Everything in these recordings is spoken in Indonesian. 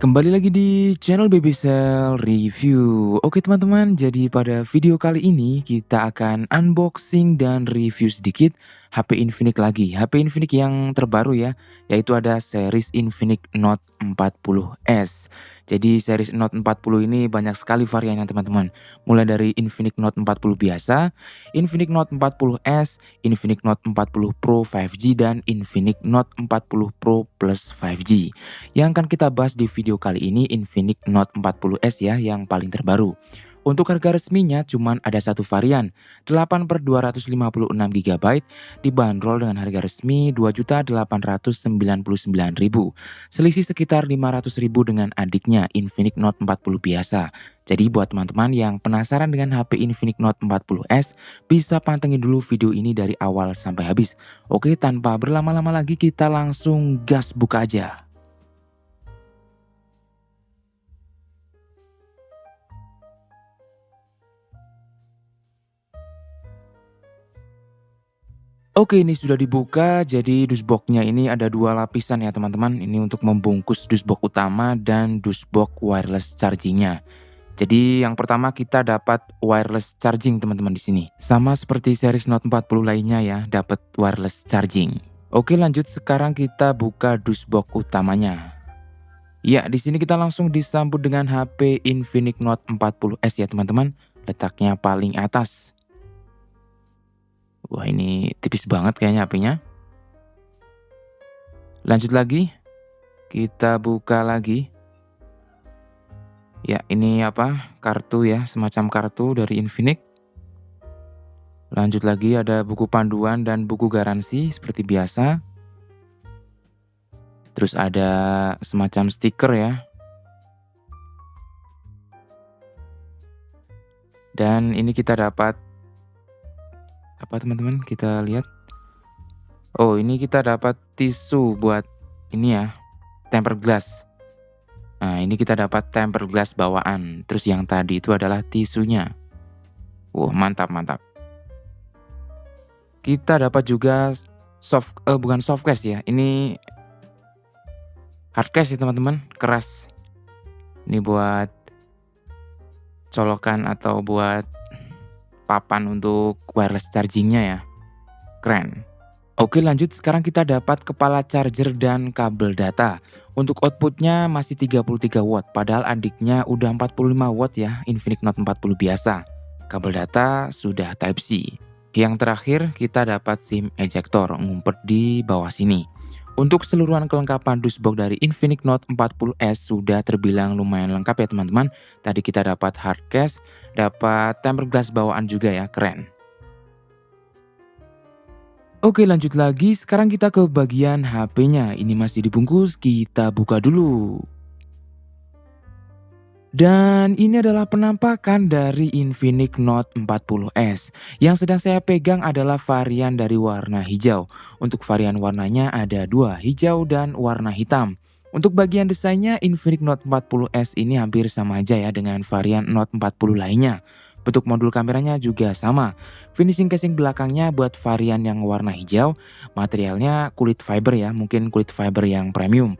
Kembali lagi di channel Babysel Review. Oke teman-teman, jadi pada video kali ini kita akan unboxing dan review sedikit HP Infinix lagi. HP Infinix yang terbaru ya, yaitu ada series Infinix Note 40S. Jadi series Note 40 ini banyak sekali variannya teman-teman. Mulai dari Infinix Note 40 biasa, Infinix Note 40S, Infinix Note 40 Pro 5G, dan Infinix Note 40 Pro Plus 5G. Yang akan kita bahas di video kali ini Infinix Note 40S ya, yang paling terbaru. Untuk harga resminya cuman ada satu varian, 8/256 GB, dibanderol dengan harga resmi Rp2.899.000. Selisih sekitar Rp500.000 dengan adiknya Infinix Note 40 biasa. Jadi buat teman-teman yang penasaran dengan HP Infinix Note 40S, bisa pantengin dulu video ini dari awal sampai habis. Oke, tanpa berlama-lama lagi kita langsung gas buka aja. Oke, ini sudah dibuka. Jadi dusbox-nya ini ada dua lapisan ya teman-teman. Ini untuk membungkus dusbox utama dan dusbox wireless charging-nya. Jadi yang pertama kita dapat wireless charging teman-teman di sini. Sama seperti series Note 40 lainnya ya, dapat wireless charging. Oke, lanjut sekarang kita buka dusbox utamanya. Ya, di sini kita langsung disambut dengan HP Infinix Note 40S ya teman-teman. Letaknya paling atas. Wah, ini tipis banget kayaknya HP-nya. Lanjut lagi, kita buka lagi. Ya, ini apa? Kartu ya, semacam kartu dari Infinix. Lanjut lagi ada buku panduan dan buku garansi seperti biasa. Terus ada semacam stiker ya. Dan ini kita dapat apa teman-teman? Kita lihat. Oh, ini kita dapat tisu buat ini ya, tempered glass. Nah, ini kita dapat tempered glass bawaan. Terus yang tadi itu adalah tisunya. Wah, mantap, mantap. Kita dapat juga bukan soft case ya. Ini hard case ya teman-teman, keras. Ini buat colokan atau buat papan untuk wireless chargingnya ya. Keren. Oke, lanjut sekarang kita dapat kepala charger dan kabel data. Untuk outputnya masih 33 watt, padahal adiknya udah 45 watt ya, Infinix Note 40 biasa. Kabel data sudah Type-C. Yang terakhir kita dapat SIM ejector ngumpet di bawah sini. Untuk keseluruhan kelengkapan dusbox dari Infinix Note 40S sudah terbilang lumayan lengkap ya teman-teman. Tadi kita dapat hard case, dapat tempered glass bawaan juga ya, keren. Oke, lanjut lagi, sekarang kita ke bagian HP-nya. Ini masih dibungkus, kita buka dulu. Dan ini adalah penampakan dari Infinix Note 40S. Yang sedang saya pegang adalah varian dari warna hijau. Untuk varian warnanya ada dua, hijau dan warna hitam. Untuk bagian desainnya, Infinix Note 40S ini hampir sama aja ya dengan varian Note 40 lainnya. Bentuk modul kameranya juga sama. Finishing casing belakangnya buat varian yang warna hijau, materialnya kulit fiber ya, mungkin kulit fiber yang premium.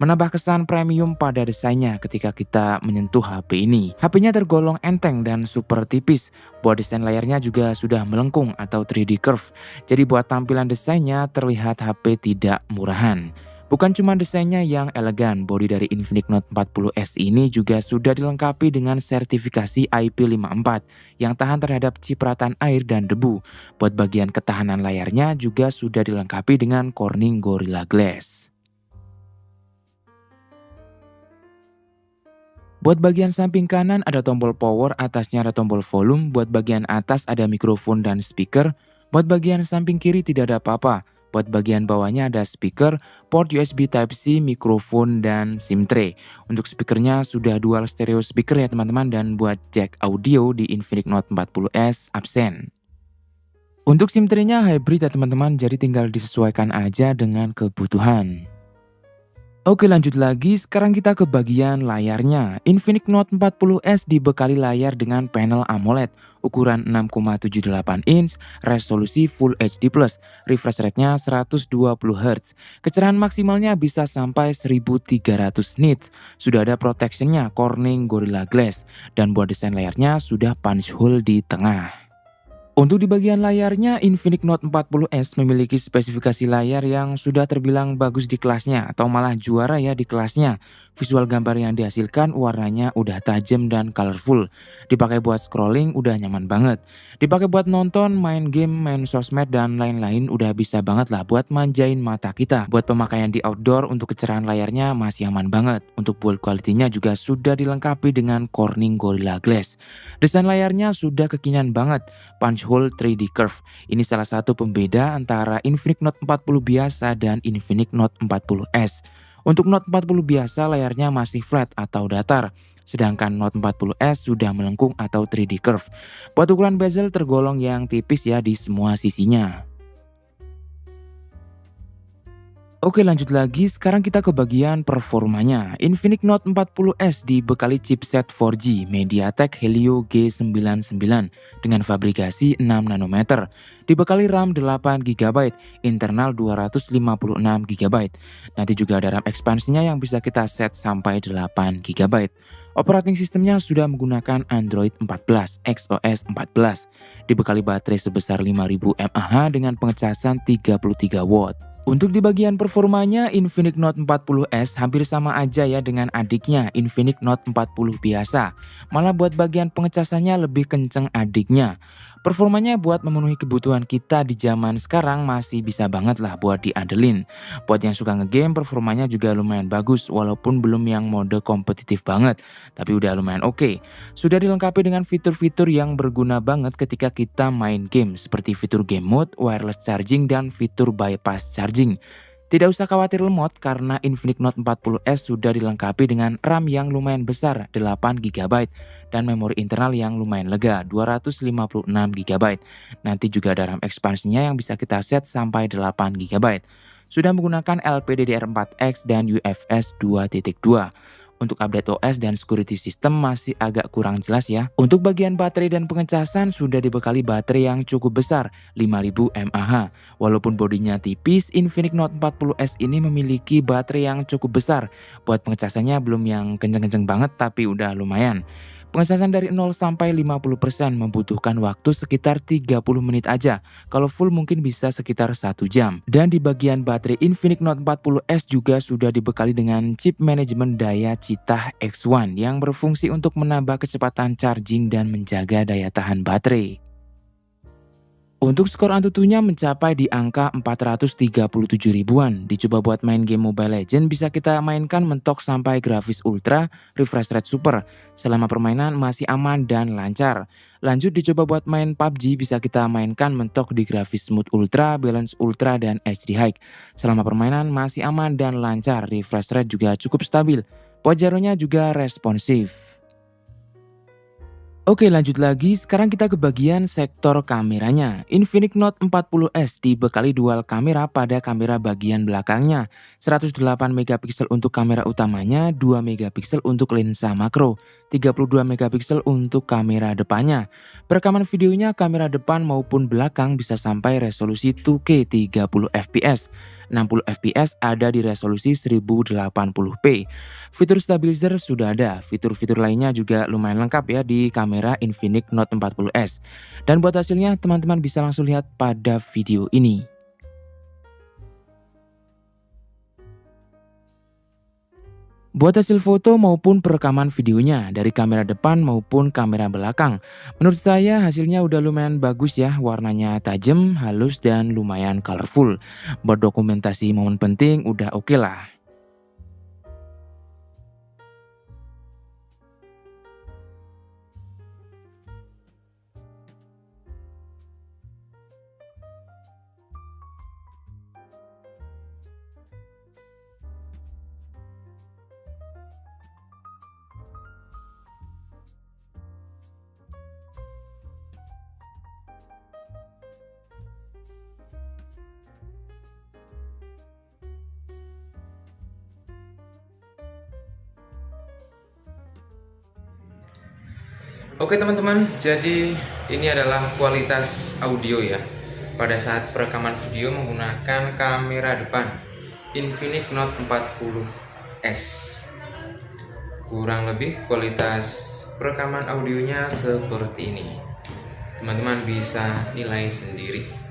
Menambah kesan premium pada desainnya ketika kita menyentuh HP ini. HP-nya tergolong enteng dan super tipis. Buat desain layarnya juga sudah melengkung atau 3D curve. Jadi buat tampilan desainnya terlihat HP tidak murahan. Bukan cuma desainnya yang elegan, bodi dari Infinix Note 40S ini juga sudah dilengkapi dengan sertifikasi IP54 yang tahan terhadap cipratan air dan debu. Buat bagian ketahanan layarnya juga sudah dilengkapi dengan Corning Gorilla Glass. Buat bagian samping kanan ada tombol power, atasnya ada tombol volume, buat bagian atas ada mikrofon dan speaker, buat bagian samping kiri tidak ada apa-apa. Buat bagian bawahnya ada speaker, port USB Type-C, mikrofon, dan SIM tray. Untuk speakernya sudah dual stereo speaker ya teman-teman, dan buat jack audio di Infinix Note 40S absen. Untuk SIM tray-nya hybrid ya teman-teman, jadi tinggal disesuaikan aja dengan kebutuhan. Oke, lanjut lagi, sekarang kita ke bagian layarnya. Infinix Note 40S dibekali layar dengan panel AMOLED ukuran 6,78 inch, resolusi Full HD+, refresh rate-nya 120 Hz. Kecerahan maksimalnya bisa sampai 1300 nits. Sudah ada protection-nya Corning Gorilla Glass, dan buat desain layarnya sudah punch hole di tengah. Untuk di bagian layarnya, Infinix Note 40S memiliki spesifikasi layar yang sudah terbilang bagus di kelasnya atau malah juara ya di kelasnya. Visual gambar yang dihasilkan warnanya udah tajam dan colorful. Dipakai buat scrolling udah nyaman banget. Dipakai buat nonton, main game, main sosmed dan lain-lain udah bisa banget lah buat manjain mata kita. Buat pemakaian di outdoor untuk kecerahan layarnya masih aman banget. Untuk build quality-nya juga sudah dilengkapi dengan Corning Gorilla Glass. Desain layarnya sudah kekinian banget. Punch hole 3D curve. Ini salah satu pembeda antara Infinix Note 40 biasa dan Infinix Note 40S. Untuk Note 40 biasa layarnya masih flat atau datar, sedangkan Note 40S sudah melengkung atau 3D curve. Buat ukuran bezel tergolong yang tipis ya di semua sisinya. Oke, lanjut lagi, sekarang kita ke bagian performanya. Infinix Note 40S dibekali chipset 4G MediaTek Helio G99 dengan fabrikasi 6 nanometer. Dibekali RAM 8 GB, internal 256 GB. Nanti juga ada RAM ekspansinya yang bisa kita set sampai 8 GB. Operating sistemnya sudah menggunakan Android 14, XOS 14. Dibekali baterai sebesar 5000 mAh dengan pengecasan 33 watt. Untuk di bagian performanya, Infinix Note 40S hampir sama aja ya dengan adiknya Infinix Note 40 biasa. Malah buat bagian pengecasannya lebih kenceng adiknya. Performanya buat memenuhi kebutuhan kita di zaman sekarang masih bisa banget lah buat diandelin. Buat yang suka ngegame, performanya juga lumayan bagus walaupun belum yang mode kompetitif banget. Tapi udah lumayan oke. Sudah dilengkapi dengan fitur-fitur yang berguna banget ketika kita main game seperti fitur game mode, wireless charging, dan fitur bypass charging. Tidak usah khawatir lemot karena Infinix Note 40S sudah dilengkapi dengan RAM yang lumayan besar 8 GB dan memori internal yang lumayan lega 256 GB. Nanti juga ada RAM ekspansinya yang bisa kita set sampai 8 GB. Sudah menggunakan LPDDR4X dan UFS 2.2. Untuk update OS dan security system masih agak kurang jelas ya. Untuk bagian baterai dan pengecasan sudah dibekali baterai yang cukup besar, 5000 mAh. Walaupun bodinya tipis, Infinix Note 40S ini memiliki baterai yang cukup besar. Buat pengecasannya belum yang kenceng-kenceng banget tapi udah lumayan. Pengecasan dari 0 sampai 50% membutuhkan waktu sekitar 30 menit aja. Kalau full mungkin bisa sekitar 1 jam. Dan di bagian baterai Infinix Note 40S juga sudah dibekali dengan chip manajemen daya Citah X1 yang berfungsi untuk menambah kecepatan charging dan menjaga daya tahan baterai. Untuk skor Antutunya mencapai di angka 437 ribuan. Dicoba buat main game Mobile Legends bisa kita mainkan mentok sampai grafis ultra, refresh rate super. Selama permainan masih aman dan lancar. Lanjut dicoba buat main PUBG bisa kita mainkan mentok di grafis smooth ultra, balance ultra, dan HD high. Selama permainan masih aman dan lancar, refresh rate juga cukup stabil. Pojaronya juga responsif. Oke, lanjut lagi, sekarang kita ke bagian sektor kameranya. Infinix Note 40S dibekali dual kamera pada kamera bagian belakangnya. 108 megapiksel untuk kamera utamanya, 2 megapiksel untuk lensa makro, 32 megapiksel untuk kamera depannya. Perekaman videonya kamera depan maupun belakang bisa sampai resolusi 2K 30 fps. 60 fps ada di resolusi 1080p. Fitur stabilizer sudah ada, fitur-fitur lainnya juga lumayan lengkap ya di kamera Infinix Note 40S. Dan buat hasilnya teman-teman bisa langsung lihat pada video ini. Buat hasil foto maupun perekaman videonya dari kamera depan maupun kamera belakang. Menurut saya hasilnya udah lumayan bagus ya, warnanya tajam, halus, dan lumayan colorful. Buat dokumentasi momen penting udah oke lah. Oke teman-teman, jadi ini adalah kualitas audio ya pada saat perekaman video menggunakan kamera depan Infinix Note 40S. Kurang lebih kualitas perekaman audionya seperti ini. Teman-teman bisa nilai sendiri.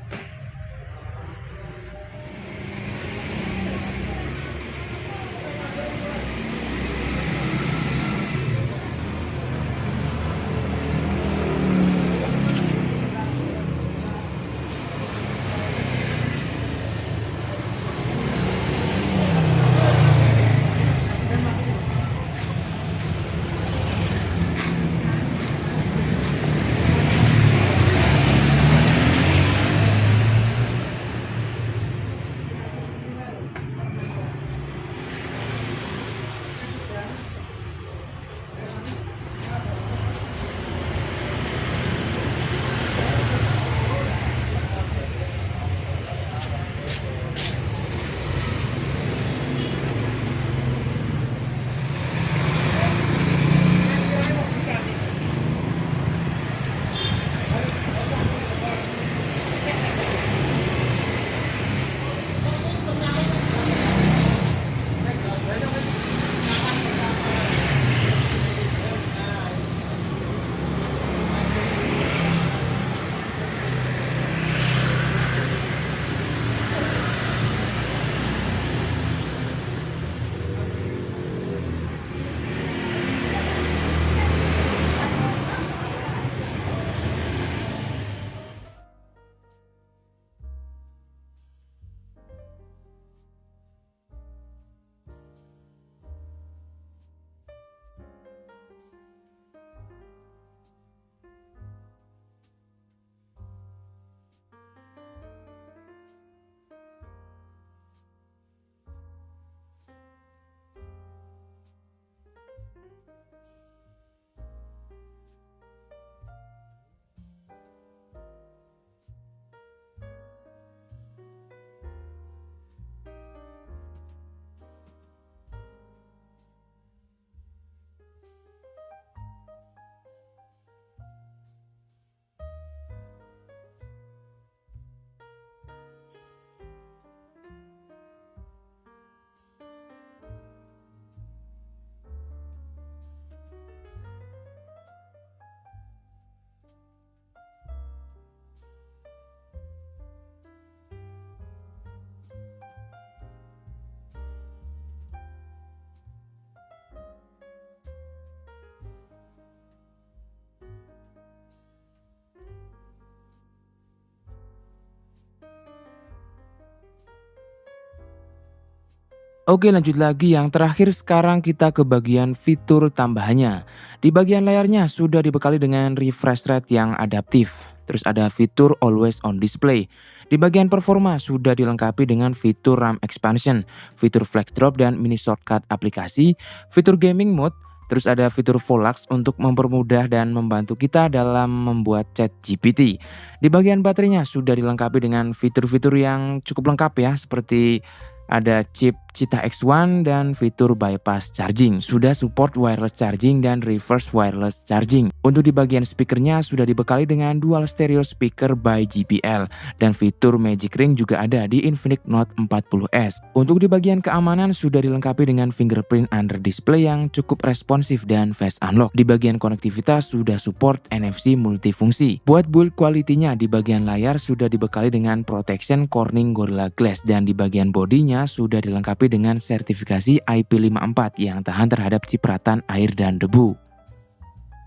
Oke, lanjut lagi, yang terakhir sekarang kita ke bagian fitur tambahannya. Di bagian layarnya sudah dibekali dengan refresh rate yang adaptif. Terus ada fitur always on display. Di bagian performa sudah dilengkapi dengan fitur RAM expansion, fitur flex drop dan mini shortcut aplikasi, fitur gaming mode. Terus ada fitur Volax untuk mempermudah dan membantu kita dalam membuat chat GPT. Di bagian baterainya sudah dilengkapi dengan fitur-fitur yang cukup lengkap ya, seperti ada chip Cheetah X1 dan fitur bypass charging. Sudah support wireless charging dan reverse wireless charging. Untuk di bagian speakernya sudah dibekali dengan dual stereo speaker by JBL. Dan fitur Magic Ring juga ada di Infinix Note 40S. Untuk di bagian keamanan sudah dilengkapi dengan fingerprint under display yang cukup responsif dan face unlock. Di bagian konektivitas sudah support NFC multifungsi. Buat build quality-nya di bagian layar sudah dibekali dengan protection Corning Gorilla Glass. Dan di bagian bodinya sudah dilengkapi dengan sertifikasi IP54 yang tahan terhadap cipratan air dan debu.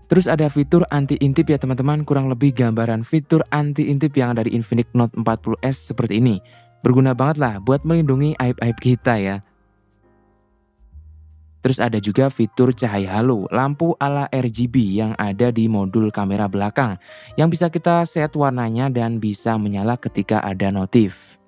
Terus ada fitur anti-intip ya teman-teman, kurang lebih gambaran fitur anti-intip yang ada di Infinix Note 40S seperti ini. Berguna banget lah buat melindungi aib-aib kita ya. Terus ada juga fitur cahaya halo, lampu ala RGB yang ada di modul kamera belakang, yang bisa kita set warnanya dan bisa menyala ketika ada notif.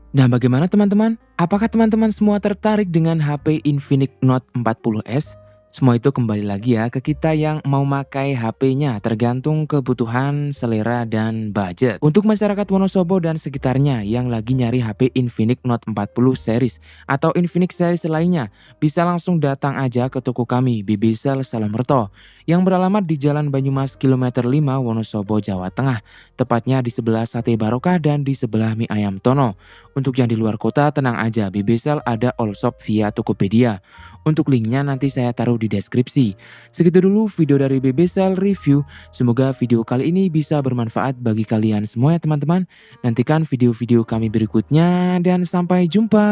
Nah, bagaimana teman-teman? Apakah teman-teman semua tertarik dengan HP Infinix Note 40S? Semua itu kembali lagi ya ke kita yang mau pakai HP-nya, tergantung kebutuhan, selera, dan budget. Untuk masyarakat Wonosobo dan sekitarnya yang lagi nyari HP Infinix Note 40 series atau Infinix series lainnya, bisa langsung datang aja ke toko kami, Bibisel Salamerto, yang beralamat di Jalan Banyumas kilometer 5 Wonosobo, Jawa Tengah, tepatnya di sebelah Sate Barokah dan di sebelah Mie Ayam Tono. Untuk yang di luar kota, tenang aja, Bibisel ada all shop via Tokopedia. Untuk linknya nanti saya taruh di deskripsi. Segitu dulu video dari BBSL Review. Semoga video kali ini bisa bermanfaat bagi kalian semua ya teman-teman. Nantikan video-video kami berikutnya dan sampai jumpa.